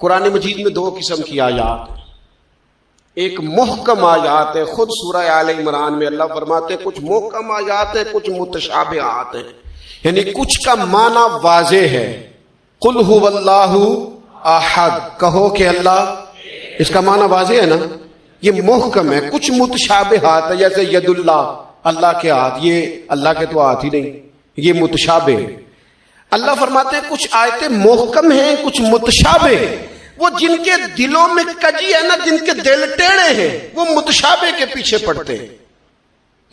قرآن مجید میں دو قسم کی آیات ہیں، ایک محکم آیات ہے، خود سورہ آل عمران میں اللہ فرماتے ہیں کچھ محکم آیات ہیں، کچھ متشابہات ہیں، یعنی کچھ کا معنی واضح ہے۔ قل هو اللہ احد، کہو کہ اللہ، اس کا معنی واضح ہے نا، یہ محکم ہے۔ کچھ متشابہات ہے، جیسے ید اللہ، اللہ کے ہاتھ، یہ اللہ کے تو ہاتھ ہی نہیں، یہ متشابہ ہے۔ اللہ فرماتے ہیں کچھ آیتیں محکم ہیں، کچھ متشابہ ہیں۔ وہ جن کے دلوں میں کجی ہے نا، جن کے دل ٹیڑے ہیں، وہ متشابہ کے پیچھے پڑتے ہیں۔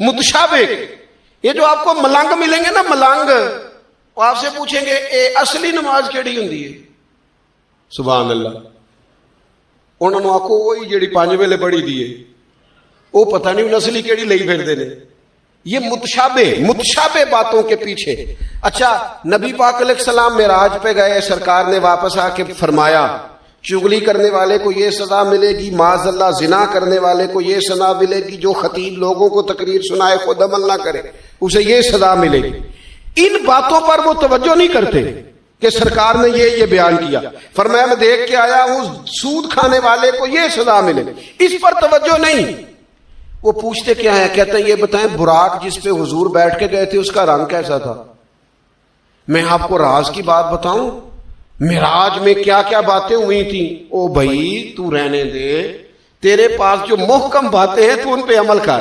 متشابہ، یہ جو آپ کو ملنگ ملیں گے نا، ملنگ، وہ آپ سے پوچھیں گے اے اصلی نماز کیڑی ہوندی ہے؟ سبحان اللہ، انہوں نے آکو وہی جیڑی 5 ویلے پڑھی دی ہے، وہ پتہ نہیں اصلی کیڑی لئی پھردے نے۔ یہ متشابہ باتوں کے پیچھے۔ اچھا، نبی پاک علیہ السلام معراج پہ گئے، سرکار نے واپس آ کے فرمایا چغلی کرنے والے کو یہ سزا ملے گی، معاذ اللہ زنا کرنے والے کو یہ سزا ملے گی، جو خطیب لوگوں کو تقریر سنائے خود عمل نہ کرے اسے یہ سزا ملے گی۔ ان باتوں پر وہ توجہ نہیں کرتے کہ سرکار نے یہ بیان کیا۔ فرمایا میں دیکھ کے آیا ہوں سود کھانے والے کو یہ سزا ملے، اس پر توجہ نہیں۔ وہ پوچھتے کیا ہے؟ کہتے ہیں یہ بتائیں براق جس پہ حضور بیٹھ کے گئے تھے اس کا رنگ کیسا تھا؟ میں آپ کو راز کی بات بتاؤں، معراج میں کیا کیا باتیں ہوئی تھیں؟ او بھائی تو رہنے دے، تیرے پاس جو محکم باتیں ہیں تو ان پہ عمل کر۔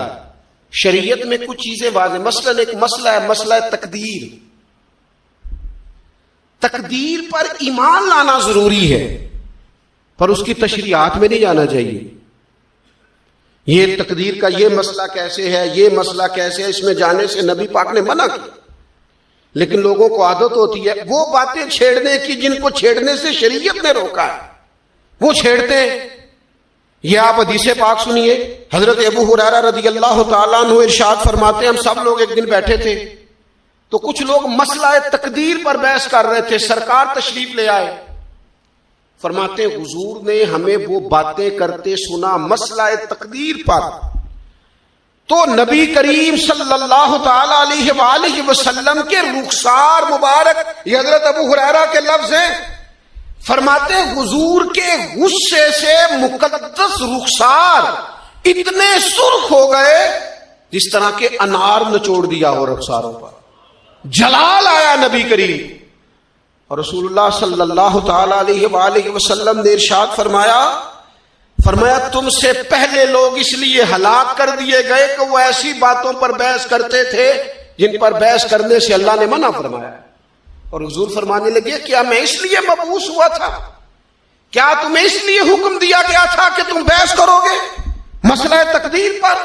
شریعت میں کچھ چیزیں واضح، مثلا ایک مسئلہ ہے، مسئلہ تقدیر۔ تقدیر پر ایمان لانا ضروری ہے، پر اس کی تشریحات میں نہیں جانا چاہیے۔ یہ تقدیر کا یہ مسئلہ کیسے ہے، یہ مسئلہ کیسے ہے، اس میں جانے سے نبی پاک نے منع کیا، لیکن لوگوں کو عادت ہوتی ہے وہ باتیں چھیڑنے کی جن کو چھیڑنے سے شریعت نے روکا ہے، وہ چھیڑتے ہیں۔ یہ آپ حدیث پاک سنیے، حضرت ابو ہریرہ رضی اللہ تعالیٰ عنہ ارشاد فرماتے ہیں ہم سب لوگ ایک دن بیٹھے تھے تو کچھ لوگ مسئلہ تقدیر پر بحث کر رہے تھے، سرکار تشریف لے آئے۔ فرماتے ہیں حضور نے ہمیں وہ باتیں کرتے سنا مسئلہ تقدیر پر، تو نبی کریم صلی اللہ تعالی علیہ وآلہ وسلم کے رخسار مبارک، یہ حضرت ابو ہریرہ کے لفظ ہیں، فرماتے ہیں حضور کے غصے سے مقدس رخسار اتنے سرخ ہو گئے جس طرح کے انار نچوڑ دیا ہو رخساروں پر، جلال آیا نبی کریم۔ اور رسول اللہ صلی اللہ تعالی علیہ وآلہ وسلم نے ارشاد فرمایا تم سے پہلے لوگ اس لیے ہلاک کر دیے گئے کہ وہ ایسی باتوں پر بحث کرتے تھے جن پر بحث کرنے سے اللہ نے منع فرمایا۔ اور حضور فرمانے لگے کیا میں اس لیے مبعوث ہوا تھا؟ کیا تمہیں اس لیے حکم دیا گیا تھا کہ تم بحث کرو گے مسئلہ تقدیر پر؟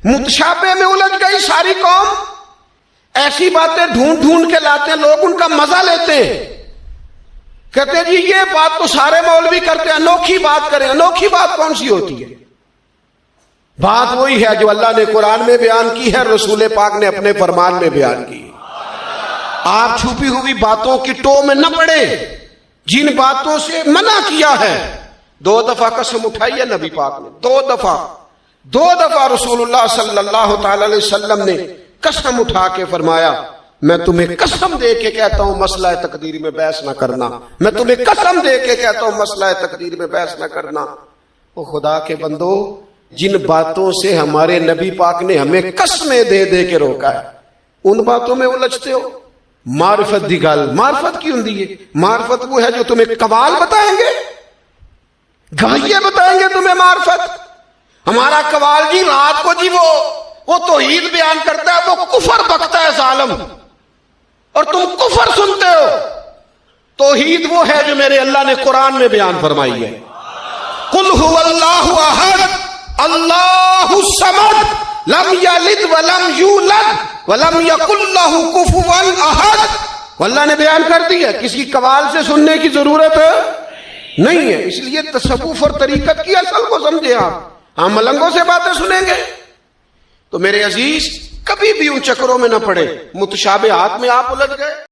متشابہ میں الجھ گئی ساری قوم، ایسی باتیں ڈھونڈ ڈھونڈ کے لاتے ہیں، لوگ ان کا مزہ لیتے ہیں، کہتے ہیں جی یہ بات تو سارے مولوی کرتے ہیں، انوکھی بات کریں۔ انوکھی بات کون سی ہوتی ہے؟ بات وہی ہے جو اللہ نے قرآن میں بیان کی ہے، رسول پاک نے اپنے فرمان میں بیان کی۔ آپ چھپی ہوئی باتوں کی ٹو میں نہ پڑے، جن باتوں سے منع کیا ہے۔ 2 دفعہ قسم اٹھائی ہے نبی پاک نے، 2 دفعہ رسول اللہ صلی اللہ تعالی علیہ وسلم نے قسم اٹھا کے فرمایا میں تمہیں قسم دے کے کہتا ہوں مسئلہ تقدیر میں بحث نہ کرنا، میں تمہیں قسم دے کے کہتا ہوں مسئلہ تقدیر میں بحث نہ کرنا۔ وہ خدا کے بندو، جن باتوں سے ہمارے نبی پاک نے ہمیں قسمیں دے دے کے روکا ہے ان باتوں میں الجھتے ہو۔ معرفت دی گل، معرفت کی ہوندی ہے؟ معرفت وہ ہے جو تمہیں قوال بتائیں گے، گویے بتائیں گے تمہیں معرفت۔ ہمارا قوال جی رات کو جی وہ توحید بیان کرتا ہے، وہ کفر بکتا ہے ظالم، اور تم کفر سنتے ہو۔ توحید وہ ہے جو میرے اللہ نے قرآن میں بیان فرمائی ہے، قل هو اللہ احد اللہ الصمد لم یلد ولم یولد ولم یکن لہ کفوا احد۔ اللہ نے بیان کر دی ہے، کسی قوال سے سننے کی ضرورت نہیں ہے۔ اس لیے تصوف اور طریقت کی اصل کو سمجھے آپ، ہم ملنگوں سے باتیں سنیں گے؟ تو میرے عزیز کبھی بھی ان چکروں میں نہ پڑے، متشابہات میں آپ الجھ گئے۔